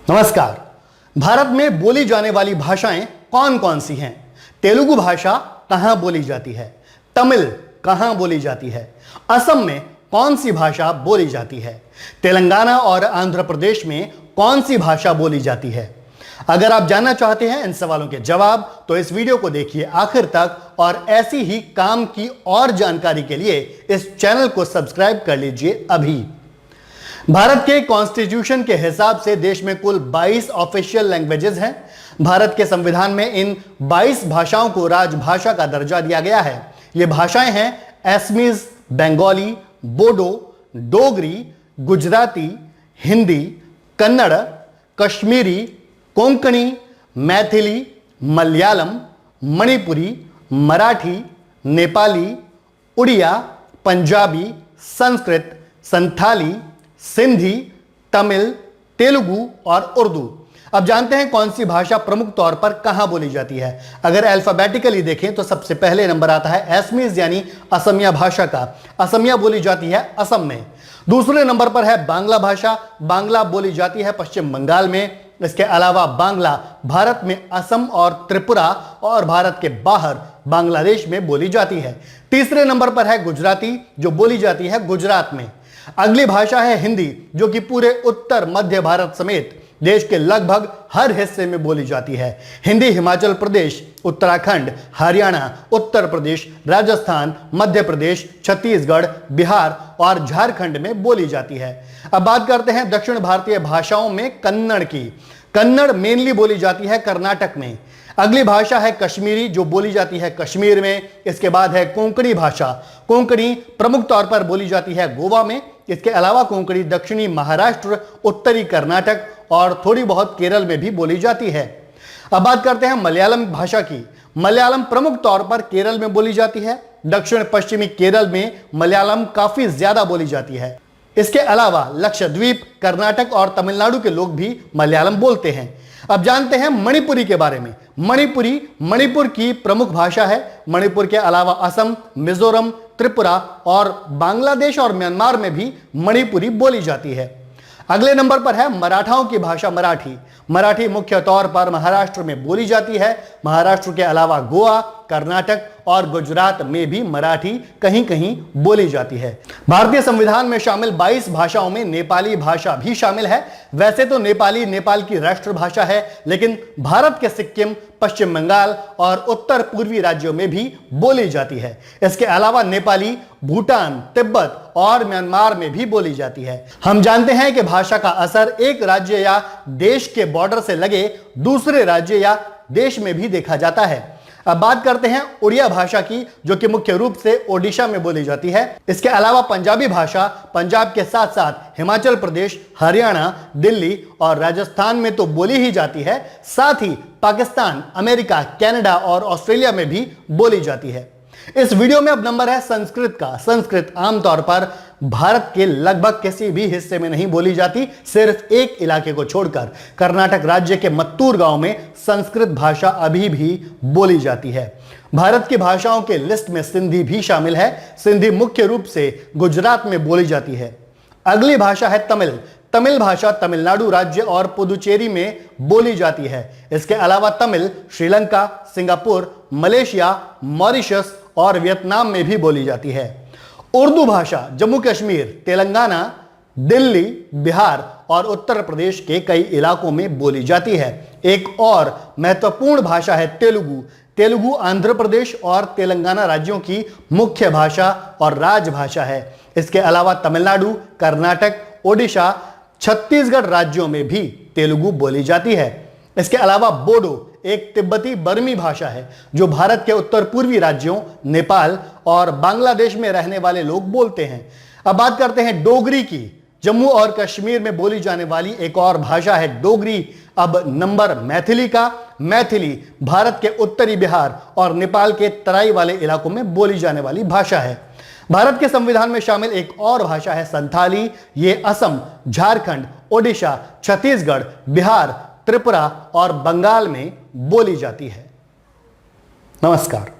नमस्कार। भारत में बोली जाने वाली भाषाएं कौन कौन सी हैं? तेलुगु भाषा कहां बोली जाती है? तमिल कहां बोली जाती है? असम में कौन सी भाषा बोली जाती है? तेलंगाना और आंध्र प्रदेश में कौन सी भाषा बोली जाती है? अगर आप जानना चाहते हैं इन सवालों के जवाब तो इस वीडियो को देखिए आखिर तक और ऐसी ही काम की और जानकारी के लिए इस चैनल को सब्सक्राइब कर लीजिए अभी। भारत के कॉन्स्टिट्यूशन के हिसाब से देश में कुल 22 ऑफिशियल लैंग्वेजेस हैं। भारत के संविधान में इन 22 भाषाओं को राजभाषा का दर्जा दिया गया है। ये भाषाएं हैं असमीज, बंगाली, बोडो, डोगरी, गुजराती, हिंदी, कन्नड़, कश्मीरी, कोंकणी, मैथिली, मलयालम, मणिपुरी, मराठी, नेपाली, उड़िया, पंजाबी, संस्कृत, संथाली, सिंधी, तमिल, तेलुगु और उर्दू। अब जानते हैं कौन सी भाषा प्रमुख तौर पर कहां बोली जाती है। अगर अल्फाबेटिकली देखें तो सबसे पहले नंबर आता है असमीज यानी असमिया भाषा का। असमिया बोली जाती है असम में। दूसरे नंबर पर है बांग्ला भाषा। बांग्ला बोली जाती है पश्चिम बंगाल में। इसके अलावा बांग्ला भारत में असम और त्रिपुरा और भारत के बाहर बांग्लादेश में बोली जाती है। तीसरे नंबर पर है गुजराती जो बोली जाती है गुजरात में। अगली भाषा है हिंदी जो कि पूरे उत्तर मध्य भारत समेत देश के लगभग हर हिस्से में बोली जाती है। हिंदी हिमाचल प्रदेश, उत्तराखंड, हरियाणा, उत्तर प्रदेश, राजस्थान, मध्य प्रदेश, छत्तीसगढ़, बिहार और झारखंड में बोली जाती है। अब बात करते हैं दक्षिण भारतीय भाषाओं में कन्नड़ की। कन्नड़ मेनली बोली जाती है कर्नाटक में। अगली भाषा है कश्मीरी जो बोली जाती है कश्मीर में। इसके बाद है कोंकणी भाषा। कोंकणी प्रमुख तौर पर बोली जाती है गोवा में। इसके अलावा कोंकणी दक्षिणी महाराष्ट्र, उत्तरी कर्नाटक और थोड़ी बहुत केरल में भी बोली जाती है। अब बात करते हैं मलयालम भाषा की। मलयालम प्रमुख तौर पर केरल में बोली जाती है। दक्षिण पश्चिमी केरल में मलयालम काफी ज्यादा बोली जाती है। इसके अलावा लक्षद्वीप, कर्नाटक और तमिलनाडु के लोग भी मलयालम बोलते हैं। अब जानते हैं मणिपुरी के बारे में। मणिपुरी मणिपुर की प्रमुख भाषा है। मणिपुर के अलावा असम, मिजोरम, त्रिपुरा और बांग्लादेश और म्यांमार में भी मणिपुरी बोली जाती है। अगले नंबर पर है मराठाओं की भाषा मराठी। मराठी मुख्य तौर पर महाराष्ट्र में बोली जाती है। महाराष्ट्र के अलावा गोवा, कर्नाटक और गुजरात में भी मराठी कहीं कहीं बोली जाती है। भारतीय संविधान में शामिल 22 भाषाओं में नेपाली भाषा भी शामिल है। वैसे तो नेपाली नेपाल की राष्ट्रभाषा है, लेकिन भारत के सिक्किम, पश्चिम बंगाल और उत्तर पूर्वी राज्यों में भी बोली जाती है। इसके अलावा नेपाली भूटान, तिब्बत और म्यांमार में भी बोली जाती है। हम जानते हैं कि भाषा का असर एक राज्य या देश के बॉर्डर से लगे दूसरे राज्य या देश में भी देखा जाता है। अब बात करते हैं उड़िया भाषा की जो कि मुख्य रूप से ओडिशा में बोली जाती है। इसके अलावा पंजाबी भाषा पंजाब के साथ साथ हिमाचल प्रदेश, हरियाणा, दिल्ली और राजस्थान में तो बोली ही जाती है। साथ ही पाकिस्तान, अमेरिका, कनाडा और ऑस्ट्रेलिया में भी बोली जाती है। इस वीडियो में अब नंबर है संस्कृत का। संस्कृत आमतौर पर भारत के लगभग किसी भी हिस्से में नहीं बोली जाती, सिर्फ एक इलाके को छोड़कर कर्नाटक राज्य के मत्तूर गांव में संस्कृत भाषा अभी भी बोली जाती है। भारत की भाषाओं के लिस्ट में सिंधी भी शामिल है। सिंधी मुख्य रूप से गुजरात में बोली जाती है। अगली भाषा है तमिल। तमिल भाषा तमिलनाडु राज्य और पुदुचेरी में बोली जाती है। इसके अलावा Tamil Sri Lanka, Singapore, Malaysia, Mauritius और वियतनाम में भी बोली जाती है। उर्दू भाषा जम्मू कश्मीर, तेलंगाना, दिल्ली, बिहार और उत्तर प्रदेश के कई इलाकों में बोली जाती है। एक और महत्वपूर्ण भाषा है तेलुगु। तेलुगु आंध्र प्रदेश और तेलंगाना राज्यों की मुख्य भाषा और राजभाषा है। इसके अलावा तमिलनाडु, कर्नाटक, ओडिशा, छत्तीसगढ़ राज्यों में भी तेलुगु बोली जाती है। इसके अलावा बोडो एक तिब्बती बर्मी भाषा है जो भारत के उत्तर पूर्वी राज्यों नेपाल और बांग्लादेश में रहने वाले लोग बोलते हैं। अब बात करते हैं डोगरी की। जम्मू और कश्मीर में बोली जाने वाली एक और भाषा है डोगरी। अब नंबर मैथिली का। मैथिली भारत के उत्तरी बिहार और नेपाल के तराई वाले इलाकों में बोली जाने वाली भाषा है। भारत के संविधान में शामिल एक और भाषा है संथाली। ये असम, झारखंड, ओडिशा, छत्तीसगढ़, बिहार, त्रिपुरा और बंगाल में बोली जाती है। नमस्कार।